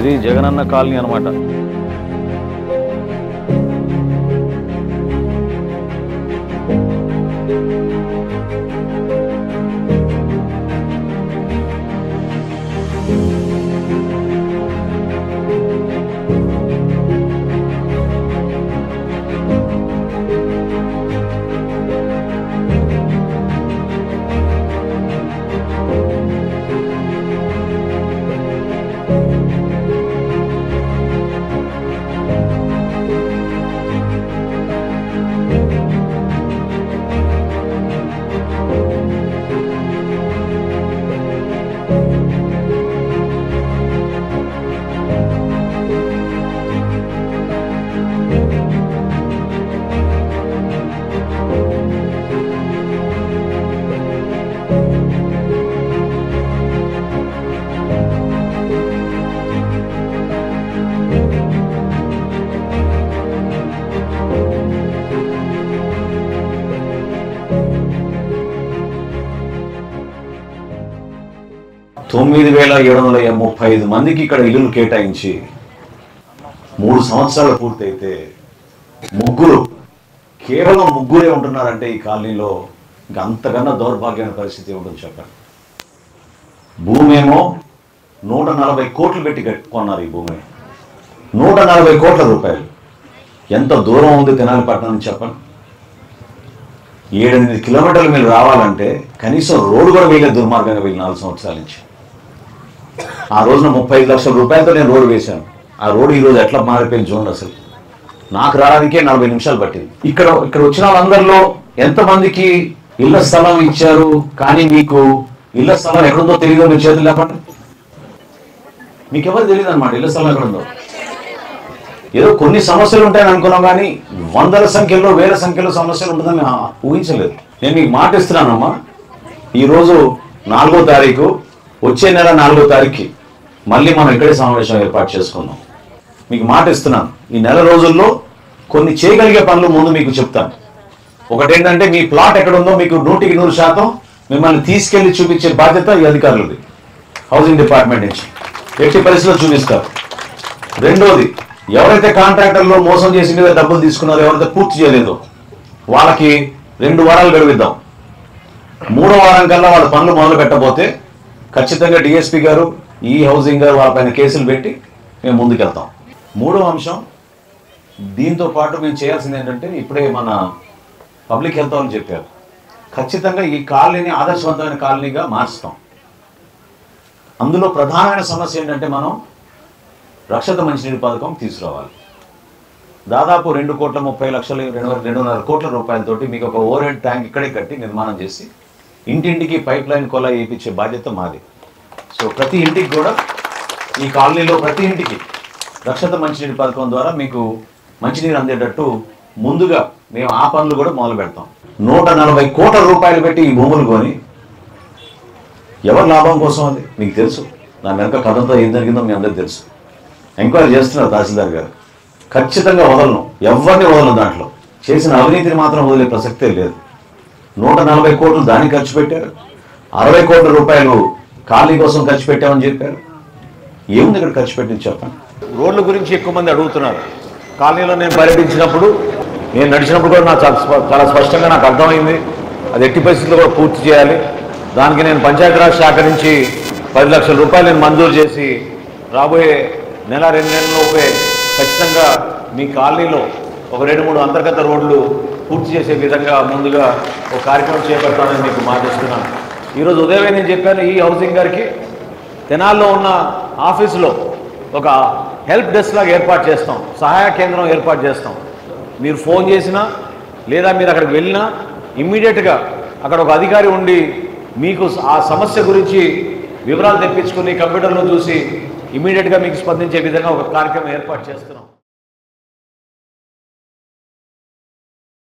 ఇది జగనన్న కాలనీ అన్నమాట. తొమ్మిది 9,735 మందికి ఇక్కడ ఇల్లులు కేటాయించి 3 సంవత్సరాలు పూర్తయితే కేవలం ముగ్గురే ఉంటున్నారంటే ఈ కాలనీలో ఇంకా అంతకన్నా దౌర్భాగ్యమైన పరిస్థితి ఉంటుంది చెప్పండి. భూమి ఏమో 140 కోట్లు పెట్టి కొన్నారు. ఈ భూమి 140 కోట్ల రూపాయలు. ఎంత దూరం ఉంది తెనాలిపట్నం నుంచి చెప్పండి. 7-8 కిలోమీటర్లు మీరు రావాలంటే కనీసం రోడ్డు కూడా వీళ్ళే దుర్మార్గంగా వీళ్ళు 4 సంవత్సరాల నుంచి. ఆ రోజున 35 లక్షల రూపాయలతో నేను రోడ్డు వేశాను. ఆ రోడ్డు ఈరోజు ఎట్లా మారిపోయింది చూడండి. అసలు నాకు రావడానికే 40 నిమిషాలు పట్టింది. ఇక్కడ వచ్చిన వాళ్ళందరిలో ఎంతమందికి ఇళ్ల స్థలం ఇచ్చారు, కానీ మీకు ఇళ్ల స్థలం ఎక్కడుందో తెలియదో మీరు చేతులు లేపండి. మీకు ఎవరు తెలియదు అనమాట ఇళ్ల స్థలం ఎక్కడుందో. ఏదో కొన్ని సమస్యలు ఉంటాయని అనుకున్నాం, కానీ వందల సంఖ్యలో వేల సంఖ్యలో సమస్యలు ఉంటుందని ఊహించలేదు. నేను మీకు మాట ఇస్తున్నానమ్మా, ఈరోజు 4వ తారీఖు, వచ్చే నెల 4వ తారీఖుకి మళ్ళీ మనం ఇక్కడే సమావేశం ఏర్పాటు చేసుకుందాం. మీకు మాట ఇస్తున్నాను, ఈ నెల రోజుల్లో కొన్ని చేయగలిగే పనులు ముందు మీకు చెప్తాను. ఒకటేంటంటే మీ ప్లాట్ ఎక్కడ ఉందో మీకు 100% మిమ్మల్ని తీసుకెళ్లి చూపించే బాధ్యత ఈ అధికారులది, హౌసింగ్ డిపార్ట్మెంట్ నుంచి ఎట్టి పరిస్థితుల్లో చూపిస్తారు. రెండోది, ఎవరైతే కాంట్రాక్టర్లో మోసం చేసి మీద డబ్బులు తీసుకున్నారో, ఎవరైతే పూర్తి చేయలేదో వాళ్ళకి 2 వారాలు గడువిద్దాం. 3వ వారం కల్లా వాళ్ళ పనులు మొదలు పెట్టబోతే ఖచ్చితంగా డిఎస్పీ గారు, ఈ హౌసింగ్ గారు వాళ్ళపైన కేసులు పెట్టి మేము ముందుకెళ్తాం. 3వ అంశం, దీంతో పాటు మేము చేయాల్సింది ఏంటంటే, ఇప్పుడే మన పబ్లిక్ హెల్త్ వాళ్ళు చెప్పారు, ఖచ్చితంగా ఈ కాలనీని ఆదర్శవంతమైన కాలనీగా మార్చుతాం. అందులో ప్రధానమైన సమస్య ఏంటంటే, మనం రక్షిత మంచినీటి పథకం తీసుకురావాలి. దాదాపు 2,30,00,000 2.5 కోట్ల రూపాయలతోటి మీకు ఒక ఓవర్ హెడ్ ట్యాంక్ ఇక్కడే కట్టి నిర్మాణం చేసి ఇంటింటికి పైప్ లైన్ కొలా వేయించే బాధ్యత మాది. సో ప్రతి ఇంటికి కూడా, ఈ కాలనీలో ప్రతి ఇంటికి రక్షిత మంచినీటి పథకం ద్వారా మీకు మంచినీరు అందేటట్టు ముందుగా మేము ఆ పనులు కూడా మొదలు పెడతాం. 140 కోట్ల రూపాయలు పెట్టి ఈ భూములు కొని ఎవరి లాభం కోసం అది మీకు తెలుసు. దాని వెనక కథంతో ఏం జరిగిందో మీ అందరికీ తెలుసు. ఎంక్వైరీ చేస్తున్నారు తహసీల్దార్ గారు. ఖచ్చితంగా వదలను, ఎవరిని వదలను. దాంట్లో చేసిన అవినీతిని మాత్రం వదిలే ప్రసక్తే లేదు. 140 కోట్లు దానికి ఖర్చు పెట్టారు, 60 కోట్ల రూపాయలు కాలనీ కోసం ఖర్చు పెట్టామని చెప్పారు. ఏముంది ఇక్కడ ఖర్చు పెట్టింది చెప్పండి. రోడ్ల గురించి ఎక్కువ మంది అడుగుతున్నారు. కాలనీలో నేను పర్యటించినప్పుడు, నేను నడిచినప్పుడు కూడా నాకు చాలా స్పష్టంగా నాకు అర్థమైంది, అది ఎట్టి పరిస్థితుల్లో కూడా పూర్తి చేయాలి. దానికి నేను పంచాయతీరాజ్ శాఖ నుంచి 10 లక్షల రూపాయలు నేను మంజూరు చేసి రాబోయే నెల 2 నెలలలోపే ఖచ్చితంగా మీ కాలనీలో ఒక 2-3 అంతర్గత రోడ్లు పూర్తి చేసే విధంగా ముందుగా ఒక కార్యక్రమం చేపడతానని మీకు మాటిస్తున్నాను. ఈరోజు ఉదయమే నేను చెప్పాను, ఈ హౌసింగ్ గారికి తెనాల్లో ఉన్న ఆఫీసులో ఒక హెల్ప్ డెస్క్ లాగా ఏర్పాటు చేస్తాం, సహాయ కేంద్రం ఏర్పాటు చేస్తాం. మీరు ఫోన్ చేసినా లేదా మీరు అక్కడికి వెళ్ళినా ఇమ్మీడియట్గా అక్కడ ఒక అధికారి ఉండి మీకు ఆ సమస్య గురించి వివరాలు తెప్పించుకుని కంప్యూటర్లో చూసి ఇమ్మీడియట్గా మీకు స్పందించే విధంగా ఒక కార్యక్రమం ఏర్పాటు చేస్తున్నాం.